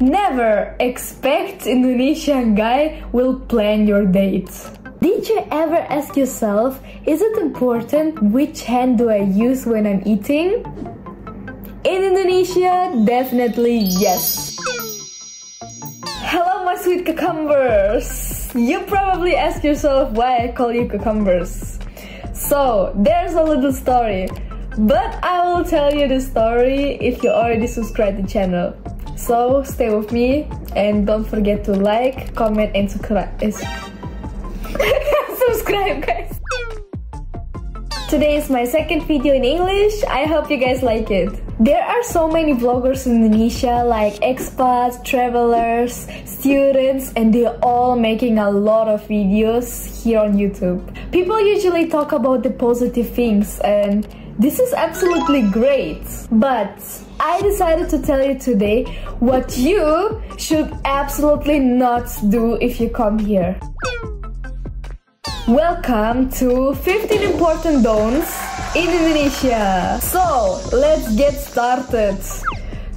Never expect Indonesian guy will plan your date. Did you ever ask yourself, is it important which hand do I use when I'm eating? In Indonesia, definitely yes. Hello my sweet cucumbers! You probably ask yourself why I call you cucumbers. So, there's a little story. But I will tell you the story if you already subscribed to the channel. So, stay with me and don't forget to like, comment and subscribe. Subscribe guys! Today is my second video in English. I hope you guys like it. There are so many vloggers in Indonesia like expats, travelers, students, and they're all making a lot of videos here on YouTube. People usually talk about the positive things and this is absolutely great. But I decided to tell you today what you should absolutely not do if you come here. Welcome to 15 important don'ts in Indonesia. So, let's get started.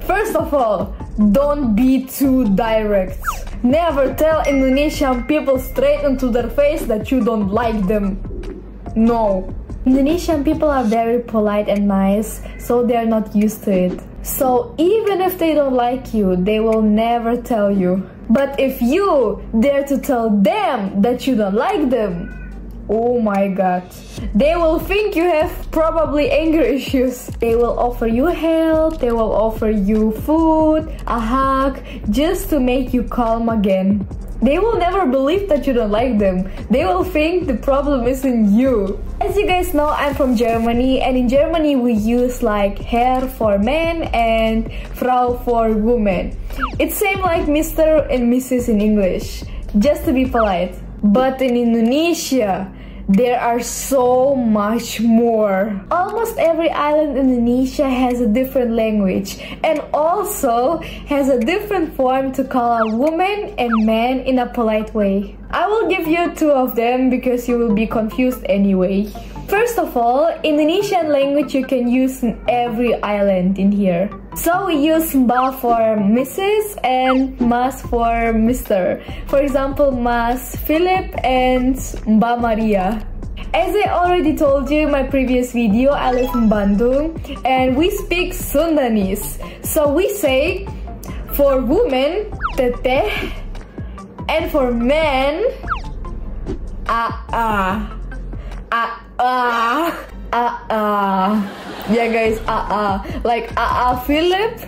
First of all, don't be too direct. Never tell Indonesian people straight into their face that you don't like them. No. Indonesian people are very polite and nice, so they're not used to it. So, even if they don't like you, they will never tell you. But if you dare to tell them that you don't like them, oh my god, they will think you have probably anger issues. They will offer you help, they will offer you food, a hug, just to make you calm again. They will never believe that you don't like them. They will think the problem is in you. As you guys know, I'm from Germany, and in Germany we use like Herr for men and Frau for women. It's same like Mr. and Mrs. in English, just to be polite. But in Indonesia, there are so much more. Almost every island in Indonesia has a different language and also has a different form to call a woman and man in a polite way. I will give you two of them because you will be confused anyway. First of all, Indonesian language you can use in every island in here. So we use Mbak for Mrs. and Mas for Mr. For example, Mas Philip and Mbak Maria. As I already told you in my previous video, I live in Bandung and we speak Sundanese. So we say, for women, teteh, and for men, aa. Yeah guys, like Philip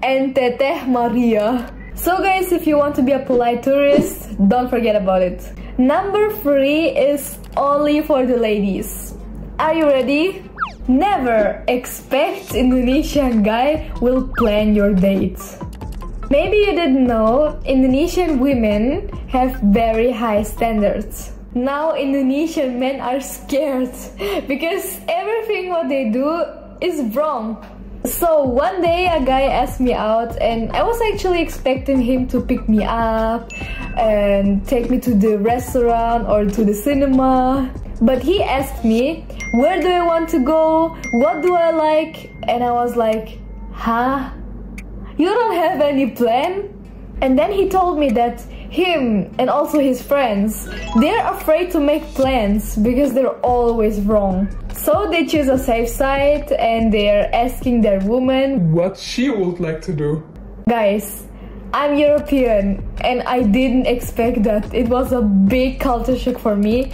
and Teteh Maria. So guys, if you want to be a polite tourist, don't forget about it. Number 3 is only for the ladies. Are you ready? Never expect Indonesian guy will plan your date. Maybe you didn't know, Indonesian women have very high standards. Now Indonesian men are scared because everything what they do is wrong. So one day a guy asked me out and I was actually expecting him to pick me up and take me to the restaurant or to the cinema. But he asked me, where do I want to go? What do I like? And I was like, huh? You don't have any plan? And then he told me that him and also his friends, they're afraid to make plans because they're always wrong. So they choose a safe side and they're asking their woman what she would like to do. Guys, I'm European and I didn't expect that. It was a big culture shock for me.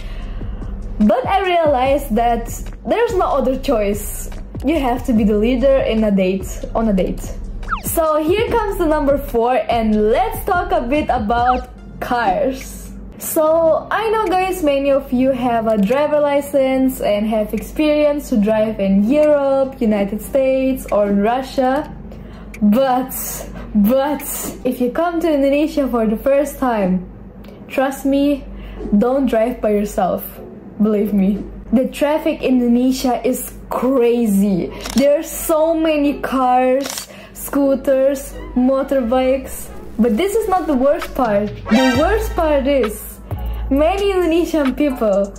But I realized that there's no other choice. You have to be the leader in a date, on a date. So here comes the number 4 and let's talk a bit about cars. So I know guys, many of you have a driver license and have experience to drive in Europe, United States or Russia. But if you come to Indonesia for the first time, trust me, don't drive by yourself. Believe me. The traffic in Indonesia is crazy. There are so many cars, scooters, motorbikes. But this is not the worst part. The worst part is many Indonesian people,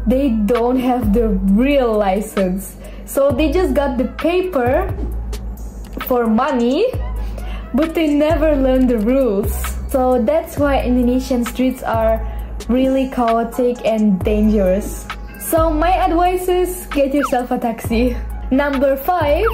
they don't have the real license. So they just got the paper for money, but they never learn the rules. So that's why Indonesian streets are really chaotic and dangerous. So my advice is get yourself a taxi. Number 5,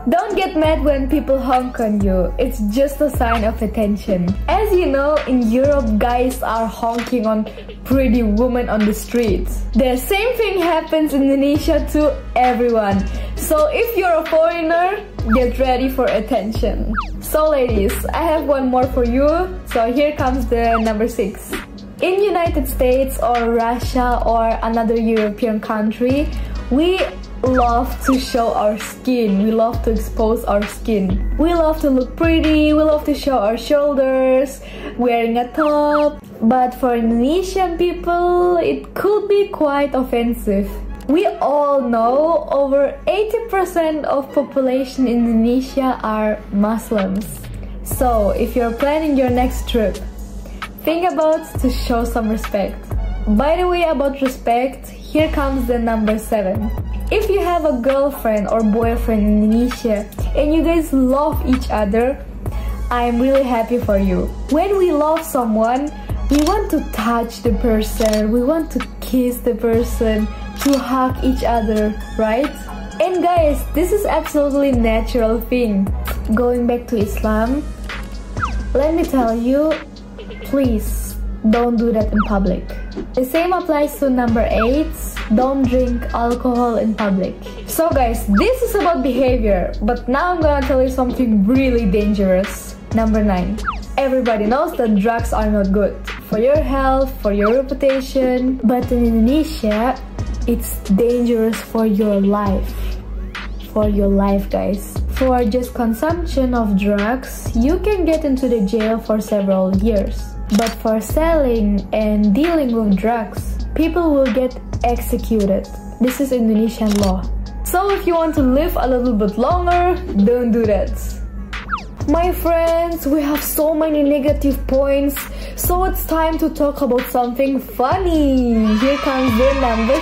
don't get mad when people honk on you. It's just a sign of attention. As you know, in Europe, guys are honking on pretty women on the streets. The same thing happens in Indonesia to everyone. So if you're a foreigner, get ready for attention. So ladies, I have one more for you. So here comes the number 6. In United States or Russia or another European country, we love to show our skin. We love to expose our skin. We love to look pretty. We love to show our shoulders, wearing a top. But for Indonesian people, it could be quite offensive. We all know over 80% of population in Indonesia are Muslims. So if you're planning your next trip, think about to show some respect. By the way, about respect, here comes the number 7. If you have a girlfriend or boyfriend in Indonesia and you guys love each other, I'm really happy for you. When we love someone, we want to touch the person, we want to kiss the person, to hug each other, right? And guys, this is absolutely natural thing. Going back to Islam, let me tell you, please don't do that in public. The same applies to number 8, don't drink alcohol in public. So guys, this is about behavior, but now I'm gonna tell you something really dangerous. Number 9. Everybody knows that drugs are not good for your health, for your reputation, but in Indonesia, it's dangerous for your life. For your life, guys. For just consumption of drugs, you can get into the jail for several years. But for selling and dealing with drugs, people will get executed. This is Indonesian law. So if you want to live a little bit longer, don't do that. My friends, we have so many negative points, so it's time to talk about something funny. Here comes the number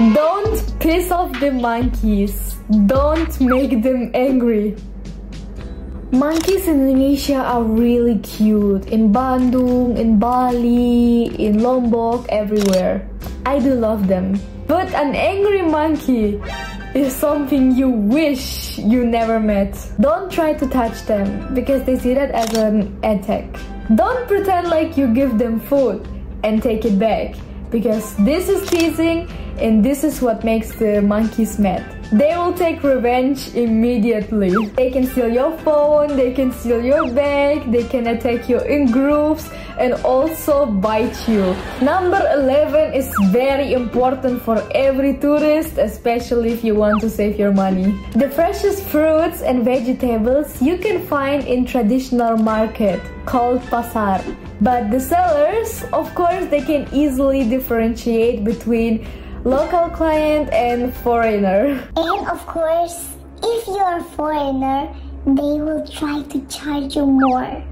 10. Don't piss off the monkeys. Don't make them angry. Monkeys in Indonesia are really cute. In Bandung, in Bali, in Lombok, everywhere. I do love them. But an angry monkey is something you wish you never met. Don't try to touch them because they see that as an attack. Don't pretend like you give them food and take it back because this is teasing and this is what makes the monkeys mad. They will take revenge immediately. They can steal your phone, they can steal your bag, they can attack you in groups and also bite you. Number 11 is very important for every tourist, especially if you want to save your money. The freshest fruits and vegetables you can find in traditional market called pasar. But the sellers, of course, they can easily differentiate between local client and foreigner. And of course, if you're a foreigner, they will try to charge you more.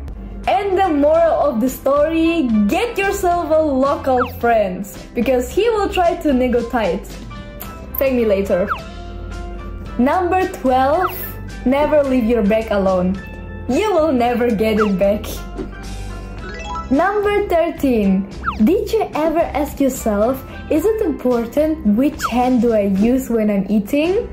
And the moral of the story, get yourself a local friend because he will try to negotiate. Thank me later. Number 12, never leave your bag alone. You will never get it back. Number 13, did you ever ask yourself, is it important which hand do I use when I'm eating?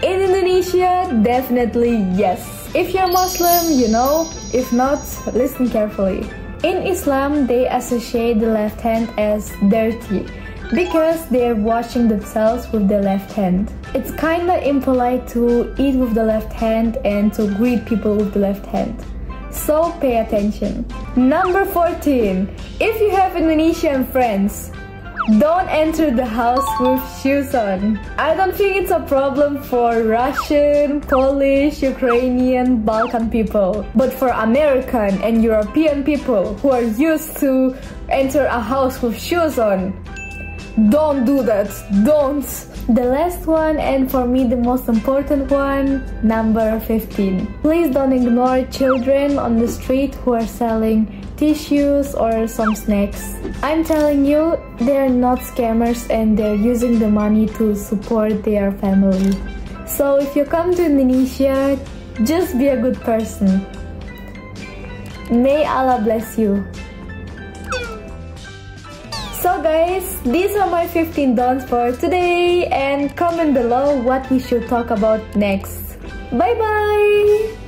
In Indonesia, definitely yes. If you're Muslim, you know. If not, listen carefully. In Islam, they associate the left hand as dirty because they're washing themselves with the left hand. It's kinda impolite to eat with the left hand and to greet people with the left hand. So pay attention. Number 14. If you have Indonesian friends, don't enter the house with shoes on. I don't think it's a problem for Russian, Polish, Ukrainian, Balkan people. But for American and European people who are used to enter a house with shoes on, don't do that. Don't. The last one, and for me the most important one, number 15. Please don't ignore children on the street who are selling tissues or some snacks. I'm telling you, they're not scammers and they're using the money to support their family. So if you come to Indonesia, Just be a good person. May Allah bless you. So guys, these are my 15 don'ts for today, and comment below what we should talk about next. Bye bye!